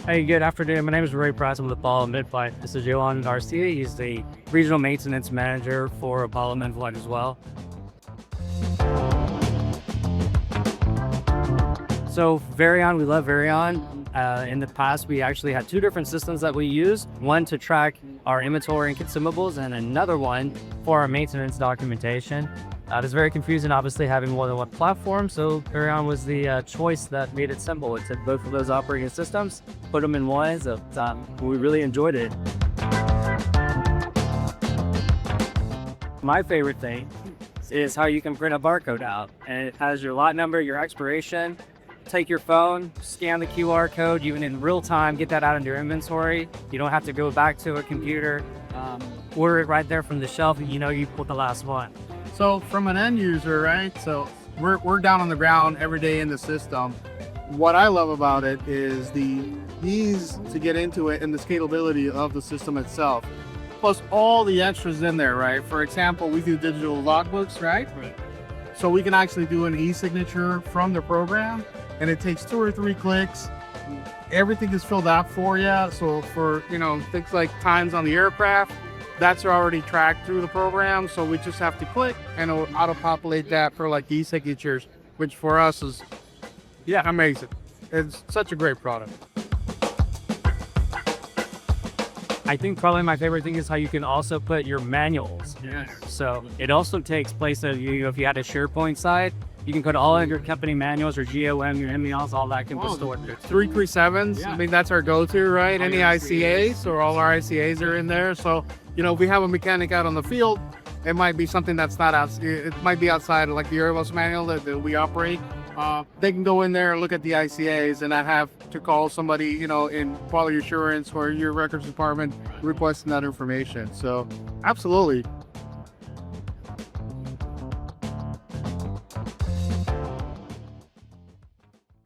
Hey, good afternoon. My name is Ray Price. I'm with Apollo MedFlight. This is Johan Garcia. He's the regional maintenance manager for Apollo MedFlight as well. So Veryon, we love Veryon. In the past, we actually had two different systems that we use. One to track our inventory and consumables, and another one for our maintenance documentation. It's very confusing, obviously, having more than one platform, so Veryon was the choice that made it simple. It took both of those operating systems, put them in one, so we really enjoyed it. My favorite thing is how you can print a barcode out, and it has your lot number, your expiration. Take your phone, scan the QR code, you can in real time get that out of your inventory. You don't have to go back to a computer. Order it right there from the shelf, and you know you put the last one. So from an end user, right? So we're down on the ground every day in the system. What I love about it is the ease to get into it and the scalability of the system itself. Plus all the extras in there, right? For example, we do digital logbooks, right? So we can actually do an e-signature from the program, and it takes 2 or 3 clicks. Everything is filled out for you. So for, things like times on the aircraft, that's already tracked through the program. So we just have to click and it'll auto-populate that for like e-signatures, which for us is, amazing. It's such a great product. I think probably my favorite thing is how you can also put your manuals. Yes. So it also takes place of if you had a SharePoint site, you can put all of your company manuals or GOM, your MELs, all that can be stored there. 337s, Yeah. I mean, that's our go-to, right? Any ICAs, or all our ICAs are in there. So, if we have a mechanic out on the field, it might be something that's not out, it might be outside of like the Airbus manual that we operate. They can go in there and look at the ICAs and not have to call somebody, in quality assurance or your records department requesting that information. So absolutely,